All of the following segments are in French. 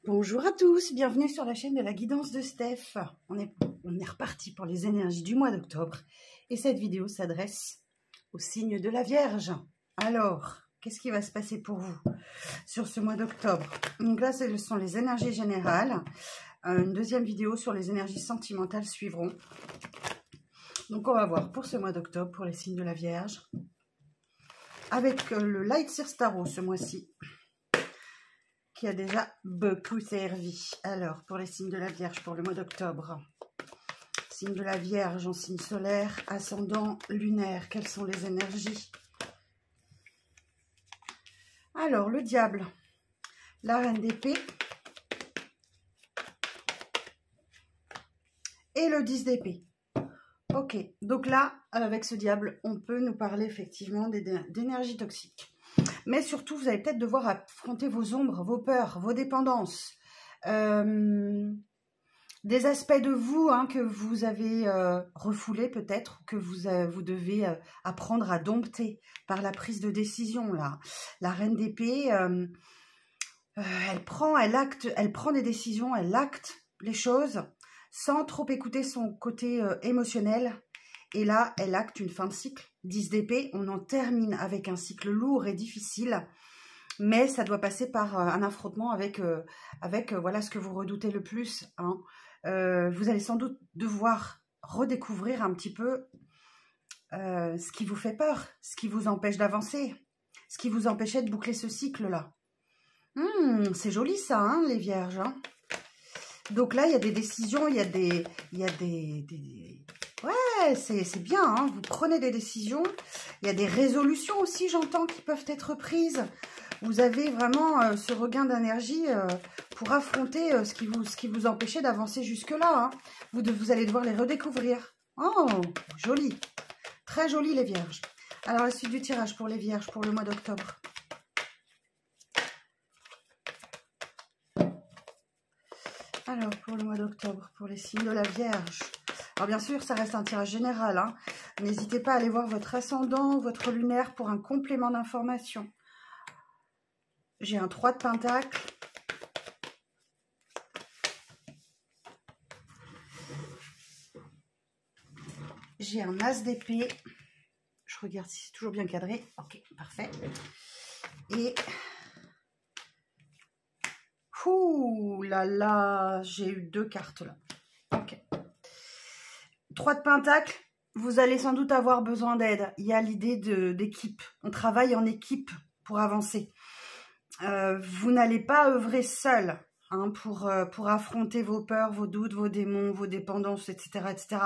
Bonjour à tous, bienvenue sur la chaîne de la guidance de Steph. On est reparti pour les énergies du mois d'octobre et cette vidéo s'adresse au signe de la Vierge. Alors, qu'est-ce qui va se passer pour vous sur ce mois d'octobre? Donc là, ce sont les énergies générales. Une deuxième vidéo sur les énergies sentimentales suivront. Donc on va voir pour ce mois d'octobre, pour les signes de la Vierge, avec le Light Seer Tarot ce mois-ci, qui a déjà beaucoup servi. Alors, pour les signes de la Vierge, pour le mois d'octobre. Signe de la Vierge en signe solaire, ascendant, lunaire. Quelles sont les énergies? Alors, le diable, la reine d'épée et le 10 d'épée. Ok, donc là, avec ce diable, on peut nous parler effectivement d'énergie toxique. Mais surtout, vous allez peut-être devoir affronter vos ombres, vos peurs, vos dépendances. Des aspects de vous que vous avez refoulés peut-être, que vous devez apprendre à dompter par la prise de décision. Là. La reine d'épée, elle prend des décisions, elle acte les choses sans trop écouter son côté émotionnel. Et là, elle acte une fin de cycle. 10 d'épée, on en termine avec un cycle lourd et difficile. Mais ça doit passer par un affrontement avec voilà ce que vous redoutez le plus. Vous allez sans doute devoir redécouvrir un petit peu ce qui vous fait peur, ce qui vous empêche d'avancer, ce qui vous empêchait de boucler ce cycle-là. C'est joli ça, les vierges. Donc là, il y a des décisions, il y a des... Ouais, c'est bien, vous prenez des décisions. Il y a des résolutions aussi, j'entends, qui peuvent être prises. Vous avez vraiment ce regain d'énergie pour affronter ce qui vous empêchait d'avancer jusque-là. Vous allez devoir les redécouvrir. Oh, joli. Très joli, les vierges. Alors, la suite du tirage pour les vierges pour le mois d'octobre. Alors, pour le mois d'octobre, pour les signes de la Vierge. Alors, bien sûr, ça reste un tirage général. N'hésitez pas à aller voir votre ascendant, votre lunaire pour un complément d'information. J'ai un 3 de pentacle. J'ai un as d'épée. Je regarde si c'est toujours bien cadré. Ok, parfait. Et... Ouh là là, j'ai eu 2 cartes là. Ok. 3 de pentacle, vous allez sans doute avoir besoin d'aide. Il y a l'idée d'équipe. On travaille en équipe pour avancer. Vous n'allez pas œuvrer seul pour affronter vos peurs, vos doutes, vos démons, vos dépendances, etc., etc.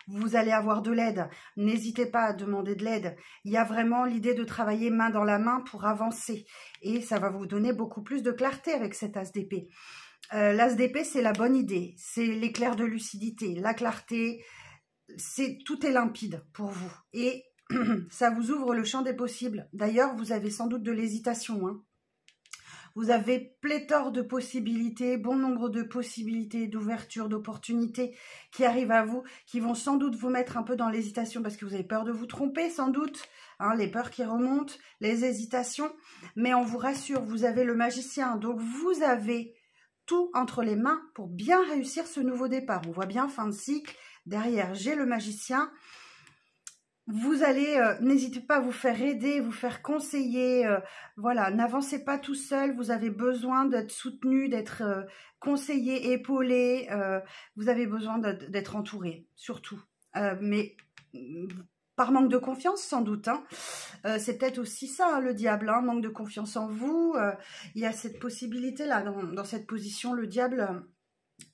Vous allez avoir de l'aide. N'hésitez pas à demander de l'aide. Il y a vraiment l'idée de travailler main dans la main pour avancer. Et ça va vous donner beaucoup plus de clarté avec cet as d'épée. L'as d'épée, c'est la bonne idée. C'est l'éclair de lucidité, la clarté. Tout est limpide pour vous. Et ça vous ouvre le champ des possibles. D'ailleurs, vous avez sans doute de l'hésitation. Vous avez pléthore de possibilités, bon nombre de possibilités, d'ouvertures, d'opportunités qui arrivent à vous, qui vont sans doute vous mettre un peu dans l'hésitation parce que vous avez peur de vous tromper, sans doute, les peurs qui remontent, les hésitations. Mais on vous rassure, vous avez le magicien, donc vous avez tout entre les mains pour bien réussir ce nouveau départ. On voit bien fin de cycle, derrière j'ai le magicien. Vous allez, n'hésitez pas à vous faire aider, vous faire conseiller, voilà, n'avancez pas tout seul, vous avez besoin d'être soutenu, d'être conseillé, épaulé, vous avez besoin d'être entouré, surtout, mais par manque de confiance sans doute, c'est peut-être aussi ça le diable, manque de confiance en vous, il y a cette possibilité-là, dans cette position, le diable,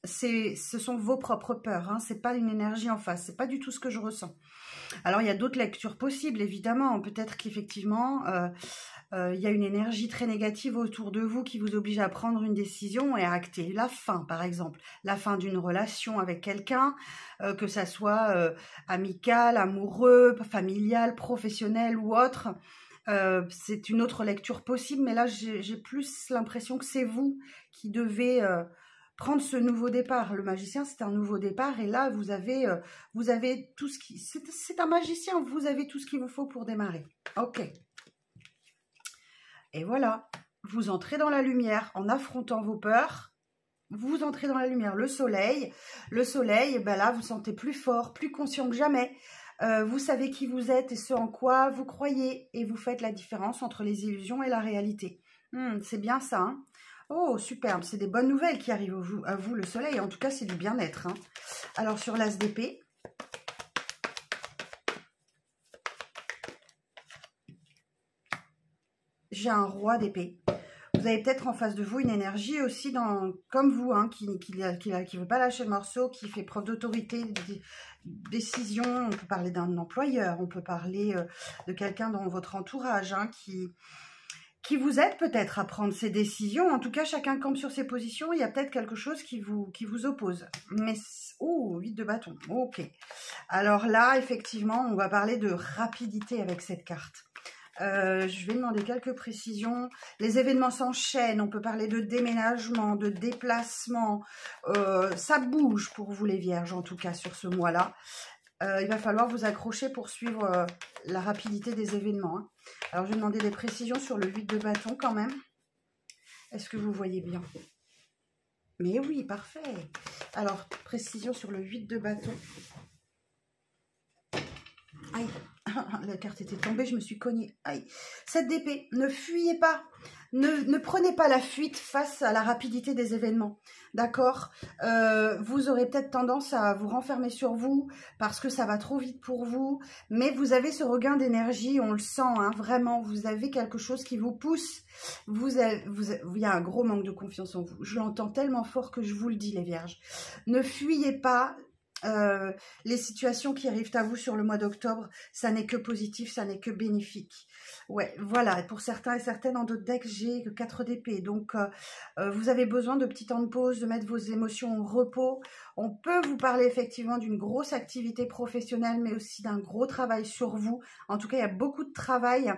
ce sont vos propres peurs, c'est pas une énergie en face, c'est pas du tout ce que je ressens. Alors, il y a d'autres lectures possibles, évidemment. Peut-être qu'effectivement, il y a une énergie très négative autour de vous qui vous oblige à prendre une décision et à acter la fin, par exemple. La fin d'une relation avec quelqu'un, que ça soit amical, amoureux, familial, professionnel ou autre. C'est une autre lecture possible, mais là, j'ai plus l'impression que c'est vous qui devez... prendre ce nouveau départ. Le magicien, c'est un nouveau départ et là, vous avez tout ce qui... C'est un magicien, vous avez tout ce qu'il vous faut pour démarrer. Ok. Et voilà, vous entrez dans la lumière en affrontant vos peurs vous entrez dans la lumière. Le soleil, ben là, vous vous sentez plus fort, plus conscient que jamais. Vous savez qui vous êtes et ce en quoi vous croyez. Et vous faites la différence entre les illusions et la réalité. C'est bien ça, hein. Oh, superbe, c'est des bonnes nouvelles qui arrivent à vous, le soleil. En tout cas, c'est du bien-être, hein. Alors, sur l'as d'épée, j'ai un roi d'épée. Vous avez peut-être en face de vous une énergie aussi, comme vous, hein, qui ne veut pas lâcher le morceau, qui fait preuve d'autorité, de décision. On peut parler d'un employeur, on peut parler de quelqu'un dans votre entourage, hein, qui vous aide peut-être à prendre ces décisions. En tout cas, chacun campe sur ses positions. Il y a peut-être quelque chose qui vous oppose. Mais, oh, 8 de bâton. Ok. Alors là, effectivement, on va parler de rapidité avec cette carte. Je vais demander quelques précisions. Les événements s'enchaînent. On peut parler de déménagement, de déplacement. Ça bouge pour vous les vierges, en tout cas, sur ce mois-là. Il va falloir vous accrocher pour suivre la rapidité des événements, hein. Alors, je vais demander des précisions sur le 8 de bâton quand même. Est-ce que vous voyez bien? Mais oui, parfait. Alors, précision sur le 8 de bâton. Aïe, la carte était tombée, je me suis cognée. Aïe. 7 d'épée, ne fuyez pas. Ne prenez pas la fuite face à la rapidité des événements. D'accord? Vous aurez peut-être tendance à vous renfermer sur vous parce que ça va trop vite pour vous. Mais vous avez ce regain d'énergie, on le sent, hein, vraiment. Vous avez quelque chose qui vous pousse. Il y a un gros manque de confiance en vous. Je l'entends tellement fort que je vous le dis, les vierges. Ne fuyez pas. Les situations qui arrivent à vous sur le mois d'octobre, ça n'est que positif, ça n'est que bénéfique. Ouais, voilà, pour certains et certaines, dans d'autres decks, j'ai que 4 d'épée. Donc, vous avez besoin de petits temps de pause, de mettre vos émotions au repos. On peut vous parler effectivement d'une grosse activité professionnelle, mais aussi d'un gros travail sur vous. En tout cas, il y a beaucoup de travail.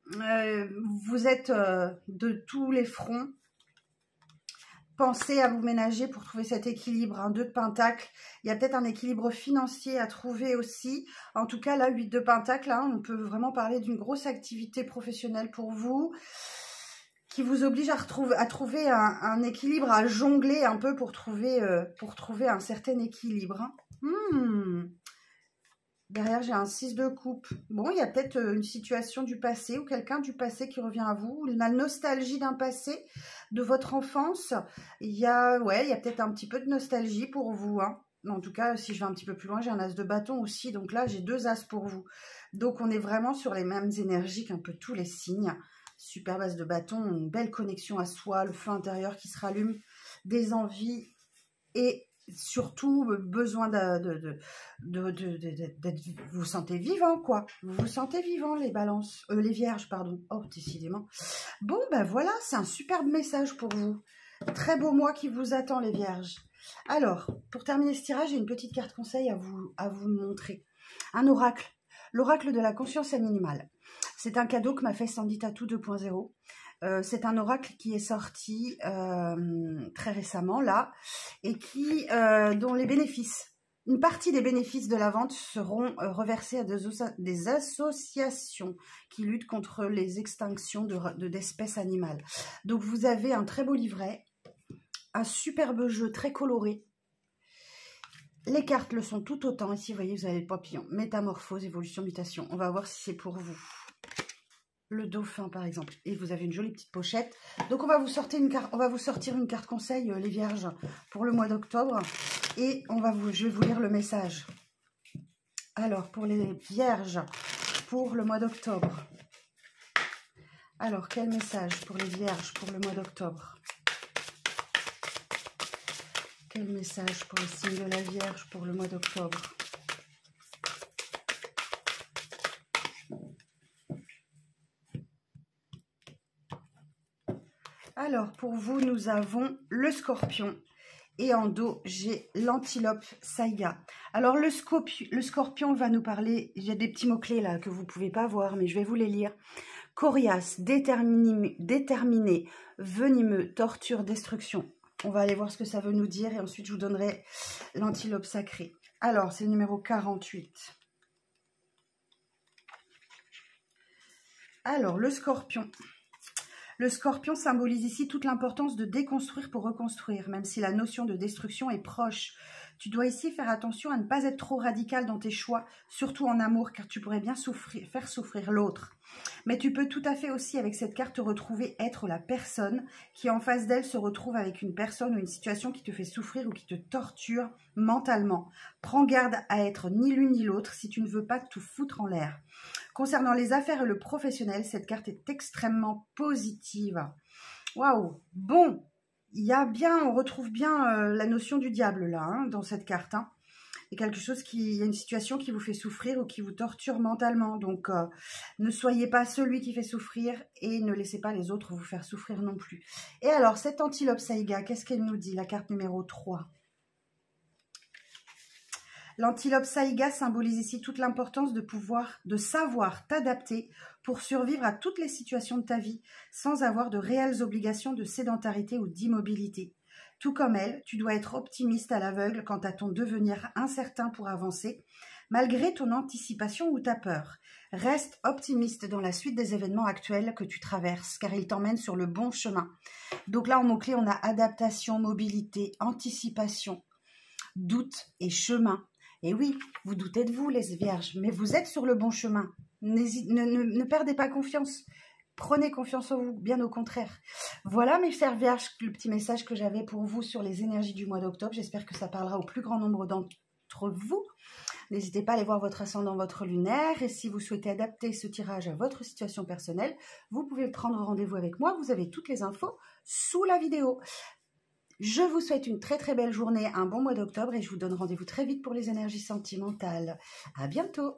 Vous êtes de tous les fronts. Pensez à vous ménager pour trouver cet équilibre, un 2 de pentacle. Il y a peut-être un équilibre financier à trouver aussi. En tout cas, là, 8 de pentacle, hein, on peut vraiment parler d'une grosse activité professionnelle pour vous qui vous oblige à trouver un équilibre, à jongler un peu pour trouver un certain équilibre, hein. Derrière, j'ai un 6 de coupe. Bon, il y a peut-être une situation du passé ou quelqu'un du passé qui revient à vous. La nostalgie d'un passé, de votre enfance. Il y a peut-être un petit peu de nostalgie pour vous, hein. En tout cas, si je vais un petit peu plus loin, j'ai un as de bâton aussi. Donc là, j'ai 2 as pour vous. Donc, on est vraiment sur les mêmes énergies qu'un peu tous les signes. Super as de bâton, une belle connexion à soi, le feu intérieur qui se rallume, des envies et surtout besoin vous vous sentez vivant, quoi. Vous vous sentez vivant, les balances, les vierges, pardon. Oh, décidément. Bon, ben voilà, c'est un superbe message pour vous. Très beau mois qui vous attend, les vierges. Alors, pour terminer ce tirage, j'ai une petite carte conseil à vous montrer. Un oracle. L'oracle de la conscience animale. C'est un cadeau que m'a fait Sandy Tattoo 2.0. C'est un oracle qui est sorti très récemment, là, et dont les bénéfices, une partie des bénéfices de la vente seront reversés à des associations qui luttent contre les extinctions d'espèces animales. Donc, vous avez un très beau livret, un superbe jeu très coloré. Les cartes le sont tout autant. Ici, vous voyez, vous avez le papillon, métamorphose, évolution, mutation. On va voir si c'est pour vous. Le dauphin, par exemple. Et vous avez une jolie petite pochette. Donc, on va vous sortir une carte conseil, les vierges, pour le mois d'octobre. Et je vais vous lire le message. Alors, pour les vierges, pour le mois d'octobre. Alors, quel message pour les vierges pour le mois d'octobre? Quel message pour le signe de la Vierge pour le mois d'octobre? Alors, pour vous, nous avons le Scorpion. Et en dos, j'ai l'Antilope Saiga. Alors, le Scorpion va nous parler... Il y a des petits mots-clés là que vous ne pouvez pas voir, mais je vais vous les lire. Coriace, déterminé, venimeux, torture, destruction. On va aller voir ce que ça veut nous dire et ensuite, je vous donnerai l'Antilope sacré. Alors, c'est le numéro 48. Alors, le Scorpion. Le scorpion symbolise ici toute l'importance de déconstruire pour reconstruire, même si la notion de destruction est proche. Tu dois ici faire attention à ne pas être trop radical dans tes choix, surtout en amour, car tu pourrais bien faire souffrir l'autre. Mais tu peux tout à fait aussi, avec cette carte, te retrouver être la personne qui, en face d'elle, se retrouve avec une personne ou une situation qui te fait souffrir ou qui te torture mentalement. Prends garde à être ni l'une ni l'autre si tu ne veux pas tout foutre en l'air. Concernant les affaires et le professionnel, cette carte est extrêmement positive. Waouh! Bon, il y a bien, on retrouve bien la notion du diable là, hein, dans cette carte. Hein. Il y a quelque chose il y a une situation qui vous fait souffrir ou qui vous torture mentalement. Donc, ne soyez pas celui qui fait souffrir et ne laissez pas les autres vous faire souffrir non plus. Et alors, cette Antilope Saïga, qu'est-ce qu'elle nous dit? La carte numéro 3. L'Antilope Saïga symbolise ici toute l'importance de savoir t'adapter pour survivre à toutes les situations de ta vie sans avoir de réelles obligations de sédentarité ou d'immobilité. Tout comme elle, tu dois être optimiste à l'aveugle quant à ton devenir incertain pour avancer, malgré ton anticipation ou ta peur. Reste optimiste dans la suite des événements actuels que tu traverses, car ils t'emmènent sur le bon chemin. Donc là, en mots-clés, on a adaptation, mobilité, anticipation, doute et chemin. Et oui, vous doutez de vous, les vierges, mais vous êtes sur le bon chemin. Ne perdez pas confiance. Prenez confiance en vous, bien au contraire. Voilà, mes chers vierges, le petit message que j'avais pour vous sur les énergies du mois d'octobre. J'espère que ça parlera au plus grand nombre d'entre vous. N'hésitez pas à aller voir votre ascendant, votre lunaire. Et si vous souhaitez adapter ce tirage à votre situation personnelle, vous pouvez prendre rendez-vous avec moi. Vous avez toutes les infos sous la vidéo. Je vous souhaite une très très belle journée, un bon mois d'octobre et je vous donne rendez-vous très vite pour les énergies sentimentales. À bientôt!